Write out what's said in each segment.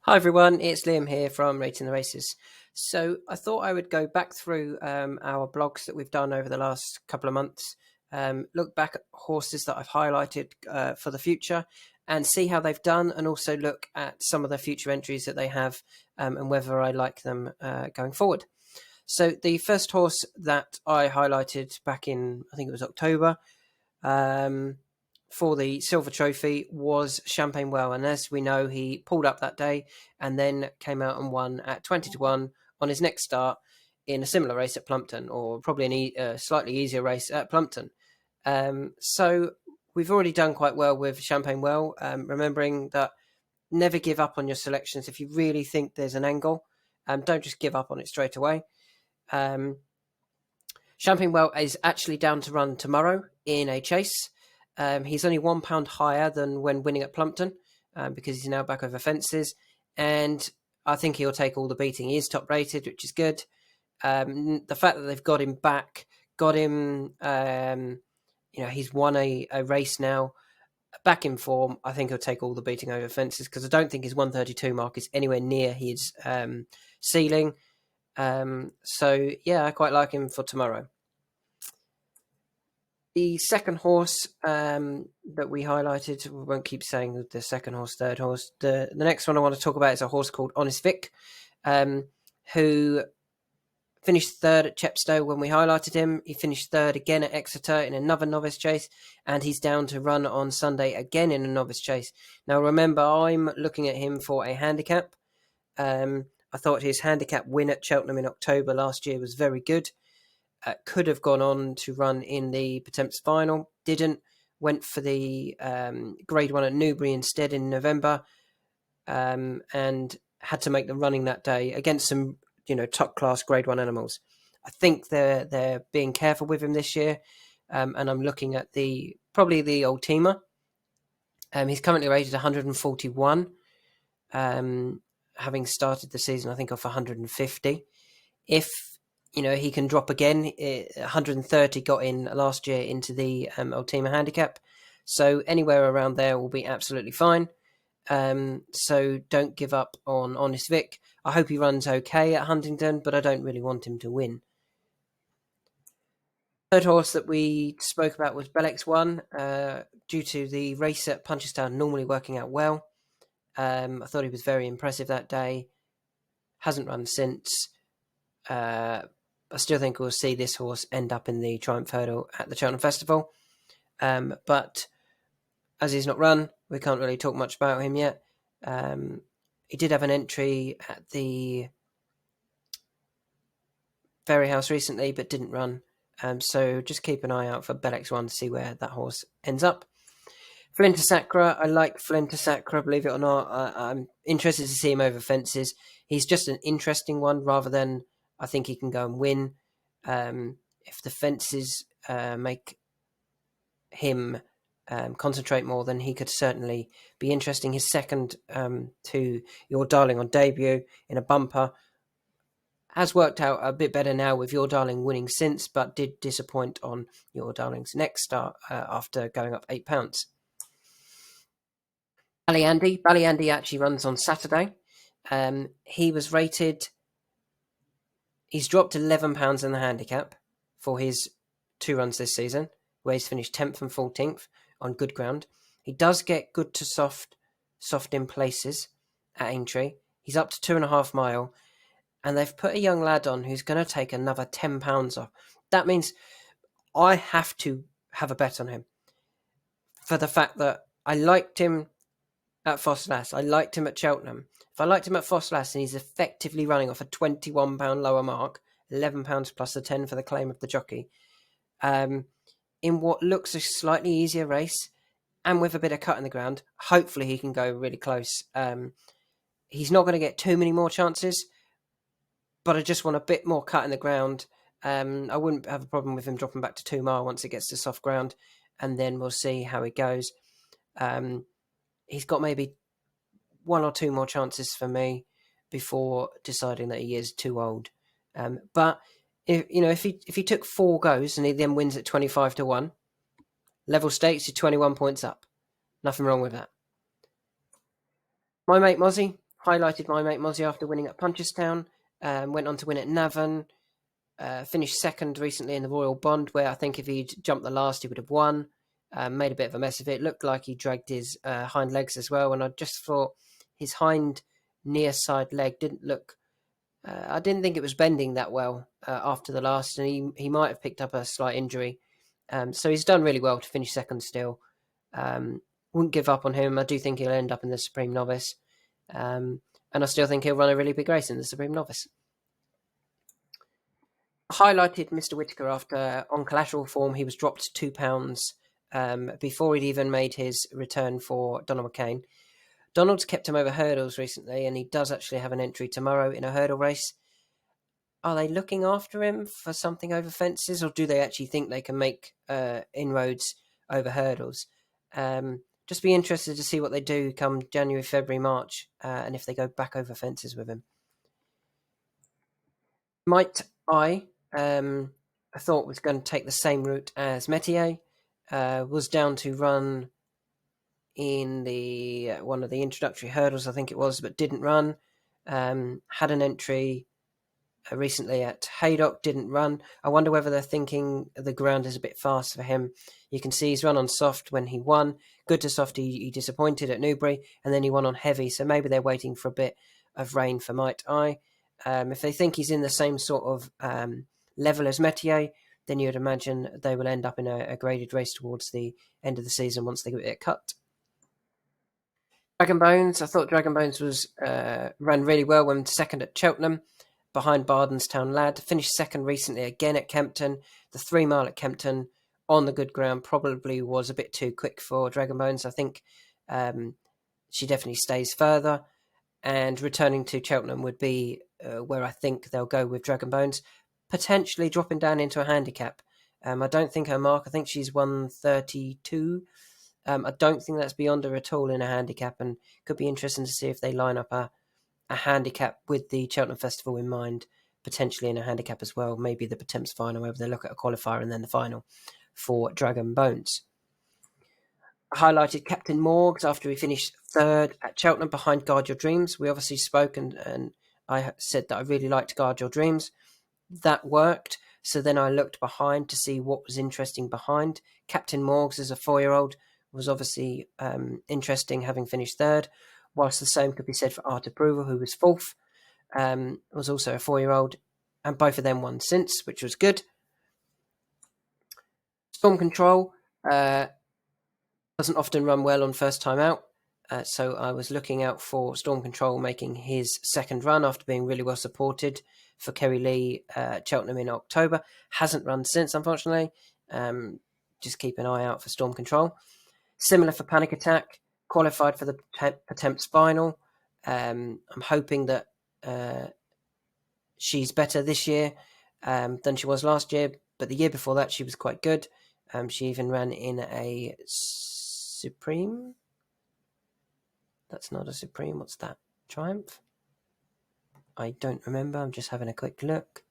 Hi everyone, it's Liam here from Rating the Races. So I thought I would go back through our blogs that we've done over the last couple of months, look back at horses that I've highlighted for the future and see how they've done, and also look at some of the future entries that they have and whether I like them going forward. So the first horse that I highlighted back in, I think it was October, for the Silver Trophy was Champagne Well, and as we know, he pulled up that day and then came out and won at 20-1 on his next start in a similar race at Plumpton, or probably a slightly easier race at Plumpton. So we've already done quite well with Champagne Well, remembering that never give up on your selections. If you really think there's an angle, don't just give up on it straight away. Champagne Well is actually down to run tomorrow in a chase. He's only £1 higher than when winning at Plumpton because he's now back over fences, and I think he'll take all the beating. He is top rated, which is good. The fact that they've got him back, he's won a race now, back in form. I think he'll take all the beating over fences because I don't think his 132 mark is anywhere near his ceiling. So yeah, I quite like him for tomorrow. The second horse that we highlighted, we won't keep saying the second horse, third horse. The next one I want to talk about is a horse called Honest Vic, who finished third at Chepstow when we highlighted him. He finished third again at Exeter in another novice chase, and he's down to run on Sunday again in a novice chase. Now, remember, I'm looking at him for a handicap. I thought his handicap win at Cheltenham in October last year was very good. Could have gone on to run in the Pertemps final, didn't, went for the Grade 1 at Newbury instead in November, and had to make the running that day against some, top class Grade 1 animals. I think they're being careful with him this year, and I'm looking at probably the Old Teamer. He's currently rated 141, having started the season, I think, off 150. If he can drop again. 130 got in last year into the Old Teamer handicap. So anywhere around there will be absolutely fine. So don't give up on Honest Vic. I hope he runs okay at Huntingdon, but I don't really want him to win. Third horse that we spoke about was Bellex 1, due to the race at Punchestown normally working out well. I thought he was very impressive that day. Hasn't run since. I still think we'll see this horse end up in the Triumph Hurdle at the Cheltenham Festival. But as he's not run, we can't really talk much about him yet. He did have an entry at the Ferry House recently, but didn't run. So just keep an eye out for Bellex 1 to see where that horse ends up. Flinter Sacra, I like Flinter Sacra, believe it or not. I'm interested to see him over fences. He's just an interesting one rather than I think he can go and win. If the fences make him concentrate more, then he could certainly be interesting. His second to Your Darling on debut in a bumper has worked out a bit better now with Your Darling winning since, but did disappoint on Your Darling's next start after going up £8. Ballyandy actually runs on Saturday. He was rated. He's dropped £11 in the handicap for his 2 runs this season, where he's finished 10th and 14th on good ground. He does get good to soft in places at Aintree. He's up to 2.5 mile, and they've put a young lad on who's going to take another £10 off. That means I have to have a bet on him for the fact that I liked him at Fosslas. I liked him at Cheltenham. If I liked him at Fosslas and he's effectively running off a £21 lower mark, £11 plus the 10 for the claim of the jockey, in what looks a slightly easier race and with a bit of cut in the ground, hopefully he can go really close. He's not going to get too many more chances, but I just want a bit more cut in the ground. I wouldn't have a problem with him dropping back to 2 mile once it gets to soft ground, and then we'll see how it goes. He's got maybe 1 or 2 more chances for me before deciding that he is too old. But if he took 4 goes and he then wins at 25-1, level stakes, you're 21 points up. Nothing wrong with that. My mate Mozzie, Highlighted my mate Mozzie after winning at Punchestown. Went on to win at Navan. Finished second recently in the Royal Bond, where I think if he'd jumped the last, he would have won. Made a bit of a mess of it. Looked like he dragged his hind legs as well, and I just thought his hind near side leg didn't look. I didn't think it was bending that well after the last, and he might have picked up a slight injury. So he's done really well to finish second still. Wouldn't give up on him. I do think he'll end up in the Supreme Novice. And I still think he'll run a really big race in the Supreme Novice. Highlighted Mr. Whitaker after, on collateral form, he was dropped £2 before he'd even made his return for Donald McCain. Donald's kept him over hurdles recently, and he does actually have an entry tomorrow in a hurdle race. Are they looking after him for something over fences, or do they actually think they can make inroads over hurdles? Just be interested to see what they do come January, February, March, and if they go back over fences with him. Might I thought was going to take the same route as Metier, was down to run in the one of the introductory hurdles, I think it was, but didn't run. Had an entry recently at Haydock, didn't run. I wonder whether they're thinking the ground is a bit fast for him. You can see he's run on soft when he won. Good to soft, he disappointed at Newbury, and then he won on heavy, so maybe they're waiting for a bit of rain for Might I. If they think he's in the same sort of level as Metier, then you would imagine they will end up in a graded race towards the end of the season once they get it cut. Dragon Bones, I thought Dragon Bones was ran really well when second at Cheltenham, behind Bardenstown Lad. Finished second recently again at Kempton. The 3 mile at Kempton on the good ground probably was a bit too quick for Dragon Bones. I think she definitely stays further, and returning to Cheltenham would be where I think they'll go with Dragon Bones, potentially dropping down into a handicap. I don't think her mark, I think she's 132. I don't think that's beyond her at all in a handicap, and could be interesting to see if they line up a handicap with the Cheltenham Festival in mind, potentially in a handicap as well, maybe the Potemps final, where they look at a qualifier and then the final for Dragon Bones. I highlighted Captain Morgs after he finished third at Cheltenham behind Guard Your Dreams. We obviously spoke and I said that I really liked Guard Your Dreams. That worked, so then I looked behind to see what was interesting behind. Captain Morgs as a 4-year-old was obviously interesting, having finished third, whilst the same could be said for Art Approval, who was fourth, was also a 4-year-old, and both of them won since, which was good. Storm Control doesn't often run well on first time out, so I was looking out for Storm Control making his second run after being really well supported for Kerry Lee Cheltenham in October. Hasn't run since, unfortunately. Just keep an eye out for Storm Control. Similar for Panic Attack, qualified for the Potemps final. I'm hoping that she's better this year than she was last year, but the year before that she was quite good. She even ran in a Supreme. That's not a Supreme. What's that? Triumph? I don't remember. I'm just having a quick look.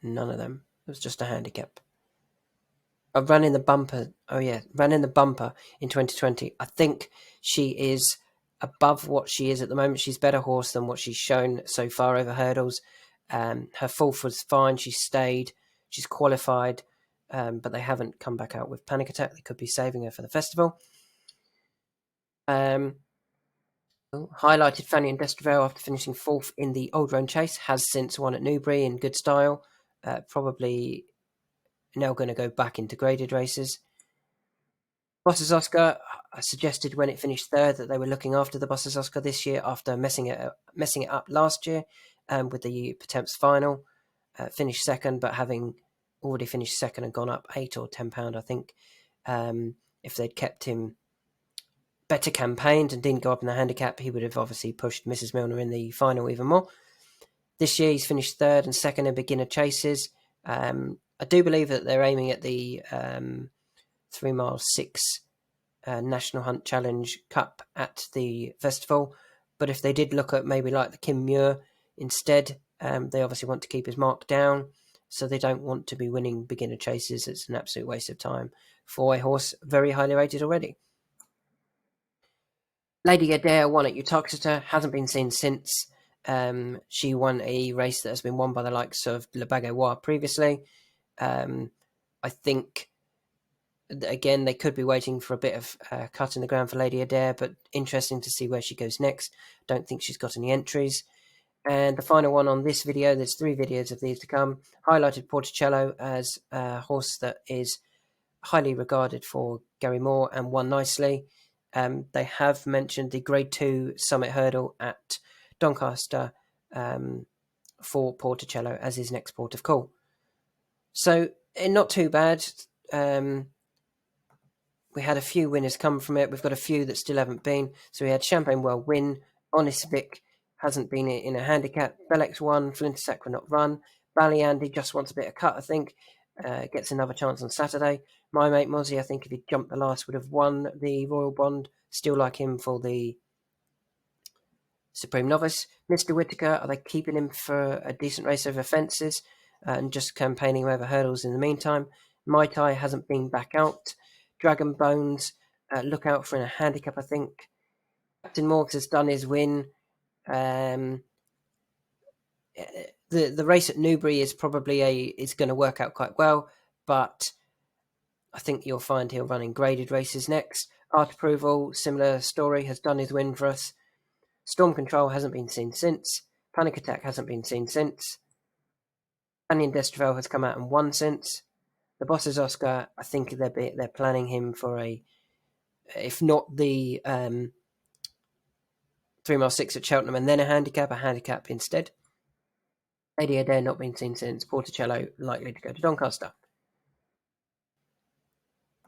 None of them. It was just a handicap. I ran in the bumper. Oh yeah, ran in the bumper in 2020. I think she is above what she is at the moment. She's better horse than what she's shown so far over hurdles. Her fourth was fine. She stayed. She's qualified, but they haven't come back out with Panic Attack. They could be saving her for the festival. Highlighted Fanny and Destravel after finishing fourth in the Old Roan Chase. Has since won at Newbury in good style. Probably now going to go back into graded races. Bosses Oscar, I suggested when it finished third that they were looking after the Bosses Oscar this year after messing it up last year with the Potemps final. Finished second, but having already finished second and gone up £8 or £10, I think. If they'd kept him better campaigned and didn't go up in the handicap, he would have obviously pushed Mrs. Milner in the final even more. This year he's finished third and second in beginner chases. I do believe that they're aiming at the 3 mile 6 National Hunt Challenge Cup at the festival. But if they did look at maybe like the Kim Muir instead, they obviously want to keep his mark down. so they don't want to be winning beginner chases. It's an absolute waste of time for a horse very highly rated already. Lady Adair won at Uttoxeter, hasn't been seen since. She won a race that has been won by the likes of Le Bagois previously. I think, again, they could be waiting for a bit of cut in the ground for Lady Adair, but interesting to see where she goes next. Don't think she's got any entries. And the final one on this video, there's 3 videos of these to come, highlighted Porticello as a horse that is highly regarded for Gary Moore and won nicely. They have mentioned the Grade 2 Summit Hurdle at Doncaster for Porticello as his next port of call. So, not too bad. We had a few winners come from it. We've got a few that still haven't been. So we had Champagne Well win. Honest Vic hasn't been in a handicap. Bellex won. Flintasacra not run. Ballyandy just wants a bit of cut, I think. Gets another chance on Saturday. My Mate Mozzie, I think if he'd jumped the last, would have won the Royal Bond. Still like him for the Supreme Novice. Mr. Whitaker, are they keeping him for a decent race over fences and just campaigning over hurdles in the meantime? Mai Tai hasn't been back out. Dragon Bones, look out for in a handicap, I think. Captain Morgs has done his win. The race at Newbury is probably is going to work out quite well, but I think you'll find he'll run in graded races next. Art Approval, similar story, has done his win for us. Storm Control hasn't been seen since. Panic Attack hasn't been seen since. Canyon Destravel has come out and won since. The Boss's Oscar, I think they're planning him for if not the 3 mile 6 at Cheltenham and then a handicap instead. Lady Adair not been seen since. Porticello likely to go to Doncaster.